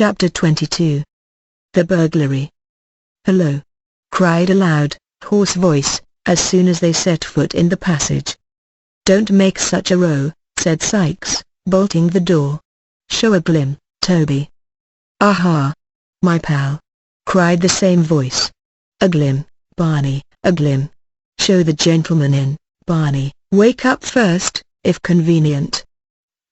Chapter 22. The Burglary. "Hello!" cried a loud, hoarse voice, as soon as they set foot in the passage. "Don't make such a row," said Sikes, bolting the door. "Show a glim, Toby." "Aha! My pal!" cried the same voice. "A glim, Barney, a glim. Show the gentleman in, Barney. Wake up first, if convenient."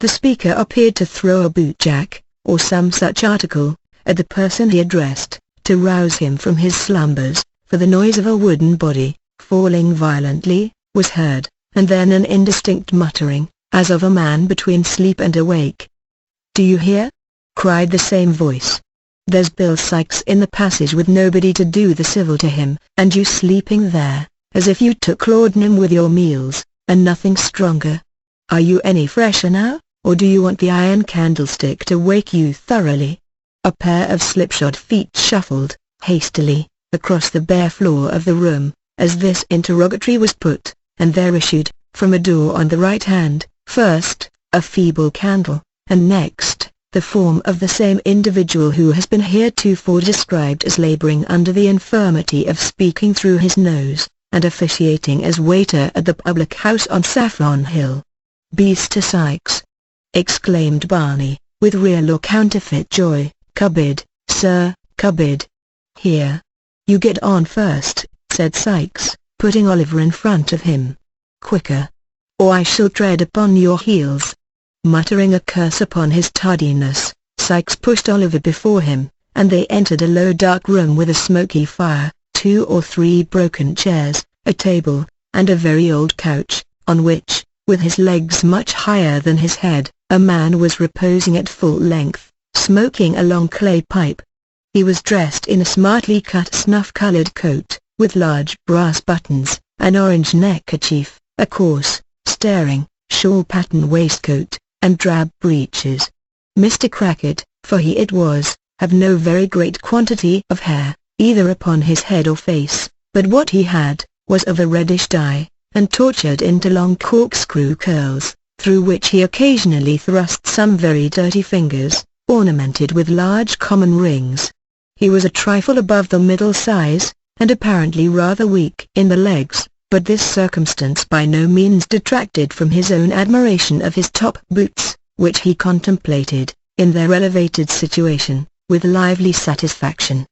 The speaker appeared to throw a bootjack, or some such article, at the person he addressed, to rouse him from his slumbers, for the noise of a wooden body, falling violently, was heard, and then an indistinct muttering, as of a man between sleep and awake. "Do you hear?" cried the same voice. "There's Bill Sikes in the passage with nobody to do the civil to him, and you sleeping there, as if you took laudanum with your meals, and nothing stronger. Are you any fresher now, or do you want the iron candlestick to wake you thoroughly?" A pair of slipshod feet shuffled, hastily, across the bare floor of the room, as this interrogatory was put, and there issued, from a door on the right hand, first, a feeble candle, and next, the form of the same individual who has been heretofore described as laboring under the infirmity of speaking through his nose, and officiating as waiter at the public house on Saffron Hill. "Beast Sikes!" exclaimed Barney, with real or counterfeit joy. "Cupboard, sir, cupboard." "Here. You get on first," said Sikes, putting Oliver in front of him. "Quicker, or I shall tread upon your heels." Muttering a curse upon his tardiness, Sikes pushed Oliver before him, and they entered a low dark room with a smoky fire, 2 or 3 broken chairs, a table, and a very old couch, on which, with his legs much higher than his head, a man was reposing at full length, smoking a long clay pipe. He was dressed in a smartly cut snuff-colored coat, with large brass buttons, an orange neckerchief, a coarse, staring, shawl-pattern waistcoat, and drab breeches. Mr. Crackit, for he it was, had no very great quantity of hair, either upon his head or face, but what he had, was of a reddish dye, and tortured into long corkscrew curls, through which he occasionally thrust some very dirty fingers, ornamented with large common rings. He was a trifle above the middle size, and apparently rather weak in the legs, but this circumstance by no means detracted from his own admiration of his top boots, which he contemplated, in their elevated situation, with lively satisfaction.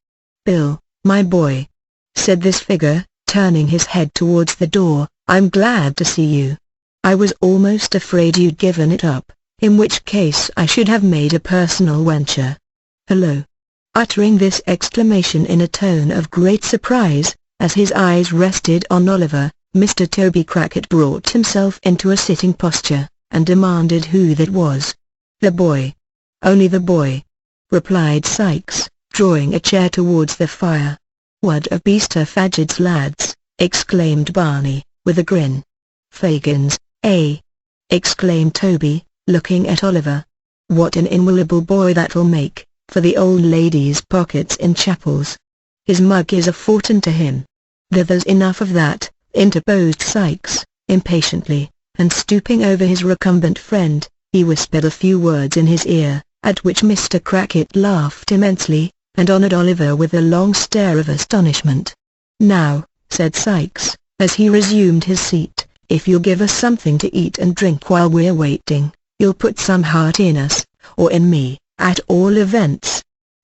"Bill, my boy," said this figure, turning his head towards the door, "I'm glad to see you. I was almost afraid you'd given it up, in which case I should have made a personal venture. Hello!" Uttering this exclamation in a tone of great surprise, as his eyes rested on Oliver, Mr. Toby Crackit brought himself into a sitting posture, and demanded who that was. "The boy. Only the boy," replied Sikes, drawing a chair towards the fire. "What a beast of Fagid's lads!" exclaimed Barney, with a grin. "Fagins, eh?" exclaimed Toby, looking at Oliver. "What an invaluable boy that'll make, for the old lady's pockets in chapels. His mug is a fortune to him." "There's enough of that," interposed Sikes, impatiently, and stooping over his recumbent friend, he whispered a few words in his ear, at which Mr. Crackit laughed immensely, and honoured Oliver with a long stare of astonishment. "Now," said Sikes, as he resumed his seat, "if you'll give us something to eat and drink while we're waiting, you'll put some heart in us, or in me, at all events.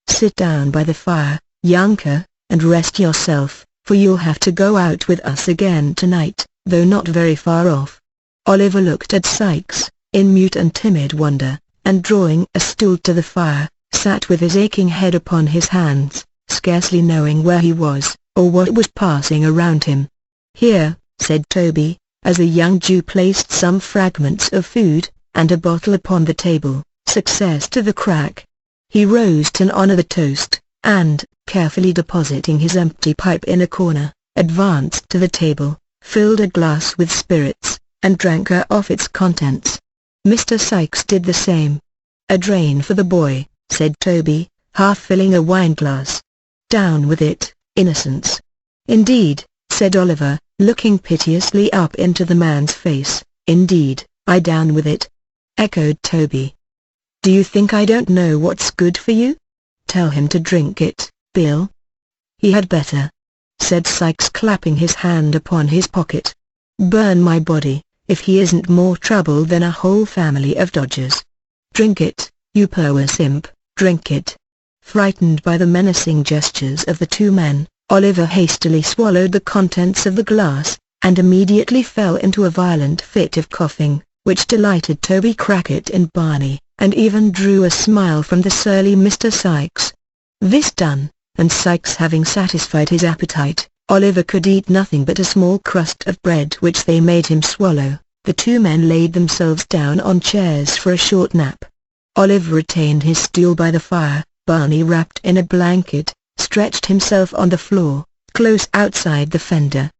Sit down by the fire, younker, and rest yourself, for you'll have to go out with us again tonight, though not very far off." Oliver looked at Sikes, in mute and timid wonder, and drawing a stool to the fire, sat with his aching head upon his hands, scarcely knowing where he was, or what was passing around him. "Here," said Toby, as the young Jew placed some fragments of food, and a bottle upon the table, "success to the crack." He rose to honor the toast, and, carefully depositing his empty pipe in a corner, advanced to the table, filled a glass with spirits, and drank her off its contents. Mr. Sikes did the same. "A drain for the boy," said Toby, half filling a wineglass. "Down with it, innocence." "Indeed," said Oliver, looking piteously up into the man's face, "indeed, I down with it," echoed Toby. "Do you think I don't know what's good for you?" Tell him to drink it, Bill." "He had better," said Sikes, clapping his hand upon his pocket. "Burn my body, if he isn't more trouble than a whole family of dodgers. Drink it, you perverse imp, drink it." Frightened by the menacing gestures of the two men, Oliver hastily swallowed the contents of the glass, and immediately fell into a violent fit of coughing, which delighted Toby Crackit and Barney, and even drew a smile from the surly Mr. Sikes. This done, and Sikes having satisfied his appetite, Oliver could eat nothing but a small crust of bread which they made him swallow. The two men laid themselves down on chairs for a short nap. Oliver retained his stool by the fire. Barney, wrapped in a blanket, stretched himself on the floor, close outside the fender.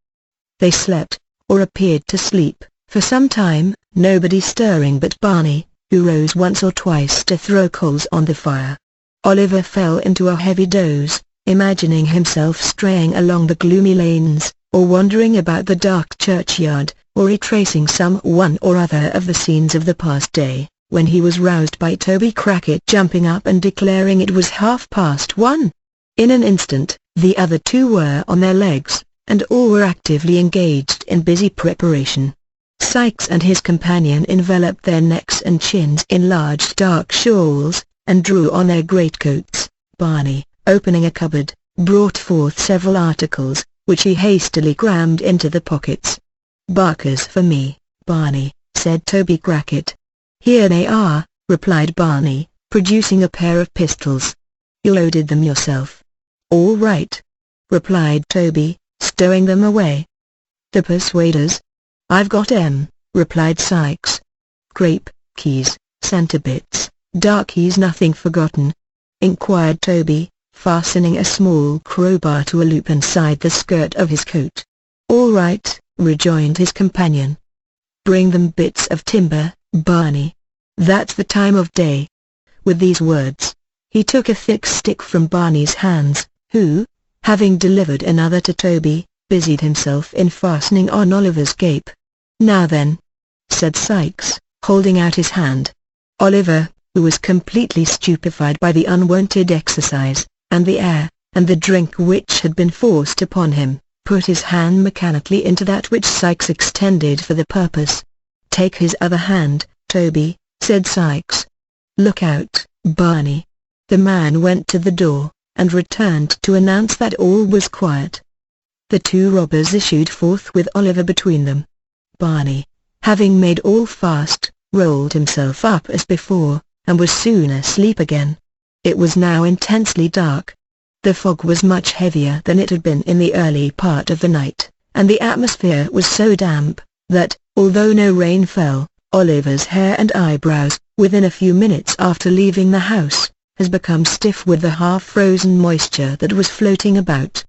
They slept, or appeared to sleep, for some time, nobody stirring but Barney, who rose once or twice to throw coals on the fire. Oliver fell into a heavy doze, imagining himself straying along the gloomy lanes, or wandering about the dark churchyard, or retracing some one or other of the scenes of the past day, when he was roused by Toby Crackit jumping up and declaring it was 1:30. In an instant, the other two were on their legs, and all were actively engaged in busy preparation. Sikes and his companion enveloped their necks and chins in large dark shawls, and drew on their greatcoats. Barney, opening a cupboard, brought forth several articles, which he hastily crammed into the pockets. "Barkers for me, Barney," said Toby Crackit. "Here they are," replied Barney, producing a pair of pistols. "You loaded them yourself?" "All right," replied Toby, stowing them away. "The persuaders?" "I've got 'em," replied Sikes. "Grape, keys, centre bits, darkies, nothing forgotten?" inquired Toby, fastening a small crowbar to a loop inside the skirt of his coat. "All right," rejoined his companion. "Bring them bits of timber, Barney. That's the time of day." With these words, he took a thick stick from Barney's hands, who, having delivered another to Toby, busied himself in fastening on Oliver's gape. "Now then," said Sikes, holding out his hand. Oliver, who was completely stupefied by the unwonted exercise, and the air, and the drink which had been forced upon him, put his hand mechanically into that which Sikes extended for the purpose. "Take his other hand, Toby," said Sikes. "Look out, Barney." The man went to the door, and returned to announce that all was quiet. The two robbers issued forth with Oliver between them. Barney, having made all fast, rolled himself up as before, and was soon asleep again. It was now intensely dark. The fog was much heavier than it had been in the early part of the night, and the atmosphere was so damp, that, although no rain fell, Oliver's hair and eyebrows, within a few minutes after leaving the house, has become stiff with the half-frozen moisture that was floating about.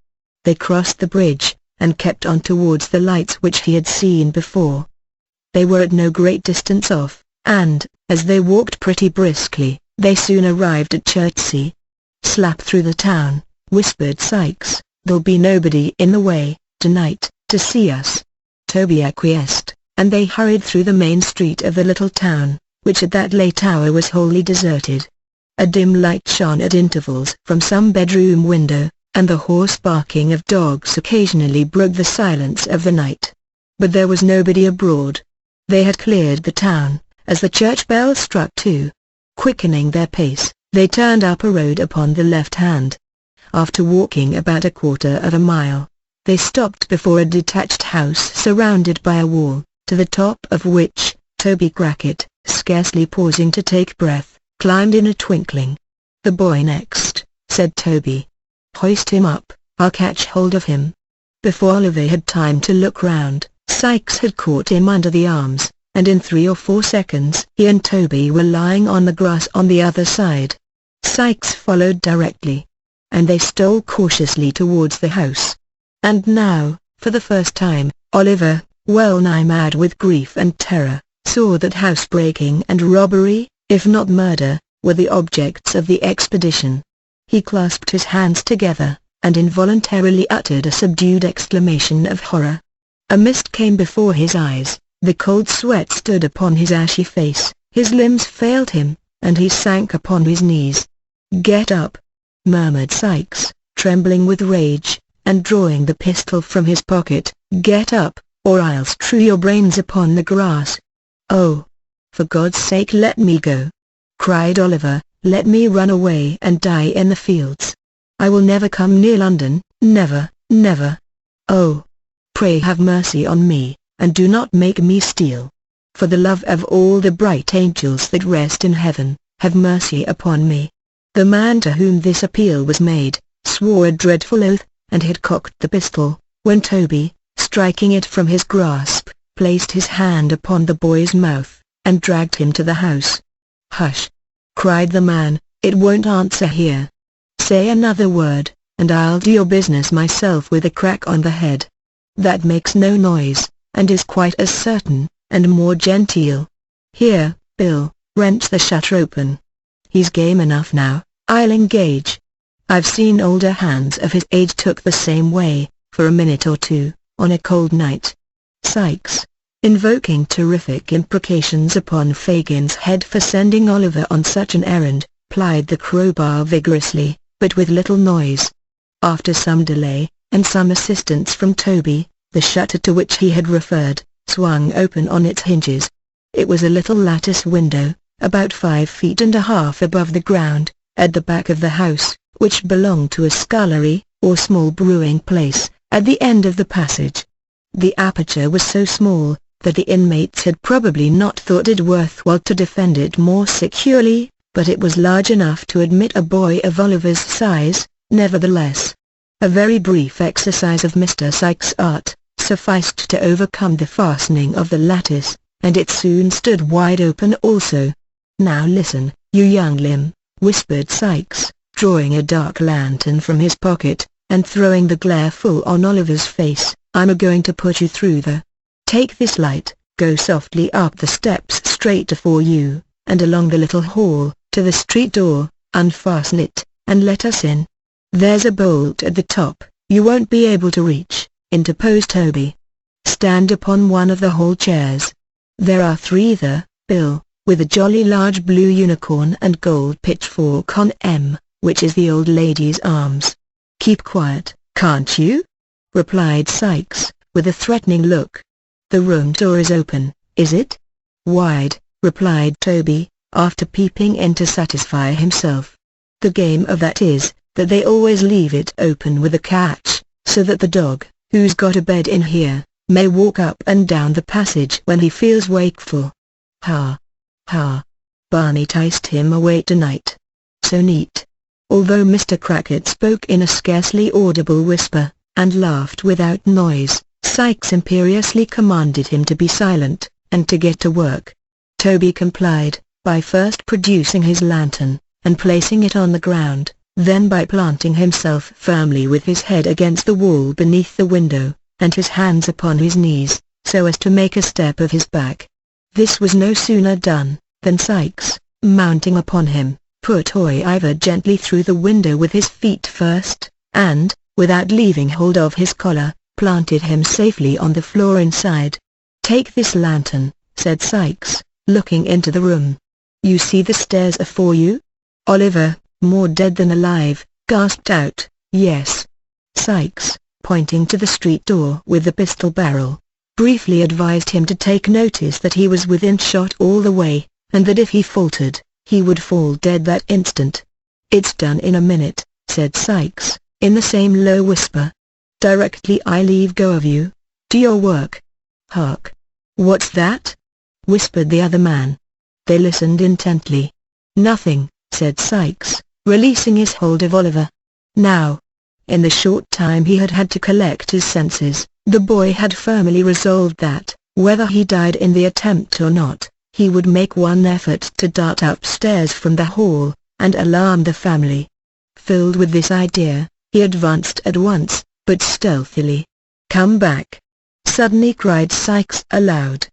They crossed the bridge, and kept on towards the lights which he had seen before. They were at no great distance off, and, as they walked pretty briskly, they soon arrived at Chertsey. "Slap through the town," whispered Sikes. "There'll be nobody in the way, tonight, to see us." Toby acquiesced, and they hurried through the main street of the little town, which at that late hour was wholly deserted. A dim light shone at intervals from some bedroom window, and the hoarse barking of dogs occasionally broke the silence of the night. But there was nobody abroad. They had cleared the town, as the church bell struck 2. Quickening their pace, they turned up a road upon the left hand. After walking about a quarter of a mile, they stopped before a detached house surrounded by a wall, to the top of which, Toby Crackit, scarcely pausing to take breath, climbed in a twinkling. "The boy next," said Toby. "Hoist him up, I'll catch hold of him." Before Oliver had time to look round, Sikes had caught him under the arms, and in 3 or 4 seconds he and Toby were lying on the grass on the other side. Sikes followed directly, and they stole cautiously towards the house. And now, for the first time, Oliver, well nigh mad with grief and terror, saw that housebreaking and robbery, if not murder, were the objects of the expedition. He clasped his hands together, and involuntarily uttered a subdued exclamation of horror. A mist came before his eyes, the cold sweat stood upon his ashy face, his limbs failed him, and he sank upon his knees. "Get up!" murmured Sikes, trembling with rage, and drawing the pistol from his pocket. "Get up, or I'll strew your brains upon the grass." "Oh, for God's sake let me go!" cried Oliver. "Let me run away and die in the fields. I will never come near London, never, never. Oh, pray have mercy on me, and do not make me steal. For the love of all the bright angels that rest in heaven, have mercy upon me." The man to whom this appeal was made, swore a dreadful oath, and had cocked the pistol, when Toby, striking it from his grasp, placed his hand upon the boy's mouth, and dragged him to the house. "Hush!" cried the man, "it won't answer here. Say another word, and I'll do your business myself with a crack on the head. That makes no noise, and is quite as certain, and more genteel. Here, Bill, wrench the shutter open. He's game enough now, I'll engage. I've seen older hands of his age took the same way, for a minute or two, on a cold night." Sikes, invoking terrific imprecations upon Fagin's head for sending Oliver on such an errand, plied the crowbar vigorously, but with little noise. After some delay, and some assistance from Toby, the shutter to which he had referred, swung open on its hinges. It was a little lattice window, about 5.5 feet above the ground, at the back of the house, which belonged to a scullery, or small brewing place, at the end of the passage. The aperture was so small, that the inmates had probably not thought it worthwhile to defend it more securely, but it was large enough to admit a boy of Oliver's size. Nevertheless, a very brief exercise of Mr. Sikes' art sufficed to overcome the fastening of the lattice, and it soon stood wide open also. "Now listen, you young limb," whispered Sikes, drawing a dark lantern from his pocket, and throwing the glare full on Oliver's face. "I'm a-going to put you through the. Take this light, go softly up the steps straight before you, and along the little hall, to the street door, unfasten it, and let us in." "There's a bolt at the top, you won't be able to reach," interposed Toby. "Stand upon one of the hall chairs. There are 3 there, Bill, with a jolly large blue unicorn and gold pitchfork on 'em, which is the old lady's arms. Keep quiet, can't you?" replied Sikes, with a threatening look. "The room door is open, is it?" "Wide," replied Toby, after peeping in to satisfy himself. "The game of that is, that they always leave it open with a catch, so that the dog, who's got a bed in here, may walk up and down the passage when he feels wakeful. Ha! Ha! Barney ticed him away tonight. So neat." Although Mr. Crackit spoke in a scarcely audible whisper, and laughed without noise, Sikes imperiously commanded him to be silent, and to get to work. Toby complied, by first producing his lantern, and placing it on the ground, then by planting himself firmly with his head against the wall beneath the window, and his hands upon his knees, so as to make a step of his back. This was no sooner done, than Sikes, mounting upon him, put Oliver gently through the window with his feet first, and, without leaving hold of his collar, planted him safely on the floor inside. "Take this lantern," said Sikes, looking into the room. "You see the stairs afore you?" Oliver, more dead than alive, gasped out, "Yes." Sikes, pointing to the street door with the pistol barrel, briefly advised him to take notice that he was within shot all the way, and that if he faltered, he would fall dead that instant. "It's done in a minute," said Sikes, in the same low whisper. "Directly I leave go of you. To your work." "Hark! What's that?" whispered the other man. They listened intently. "Nothing," said Sikes, releasing his hold of Oliver. Now, in the short time he had had to collect his senses, the boy had firmly resolved that, whether he died in the attempt or not, he would make one effort to dart upstairs from the hall, and alarm the family. Filled with this idea, he advanced at once, but stealthily. "Come back!" suddenly cried Sikes aloud.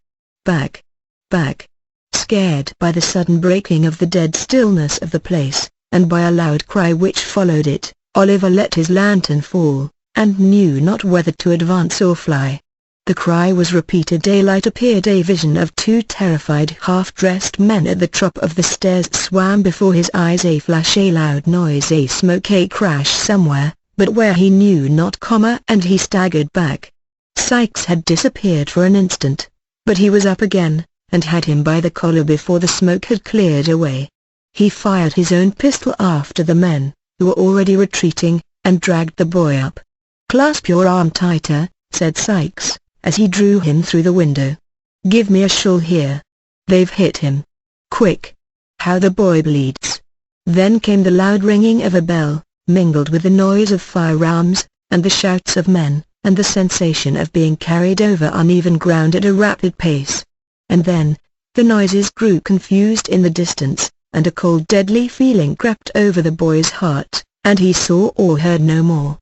"Back! Back!" Scared by the sudden breaking of the dead stillness of the place, and by a loud cry which followed it, Oliver let his lantern fall, and knew not whether to advance or fly. The cry was repeated. Daylight appeared. A vision of two terrified half-dressed men at the top of the stairs swam before his eyes. A flash, a loud noise, a smoke, a crash somewhere, but where he knew not, and he staggered back. Sikes had disappeared for an instant, but he was up again, and had him by the collar before the smoke had cleared away. He fired his own pistol after the men, who were already retreating, and dragged the boy up. "Clasp your arm tighter," said Sikes, as he drew him through the window. "Give me a shawl here. They've hit him. Quick! How the boy bleeds!" Then came the loud ringing of a bell, mingled with the noise of firearms, and the shouts of men, and the sensation of being carried over uneven ground at a rapid pace. And then, the noises grew confused in the distance, and a cold deadly feeling crept over the boy's heart, and he saw or heard no more.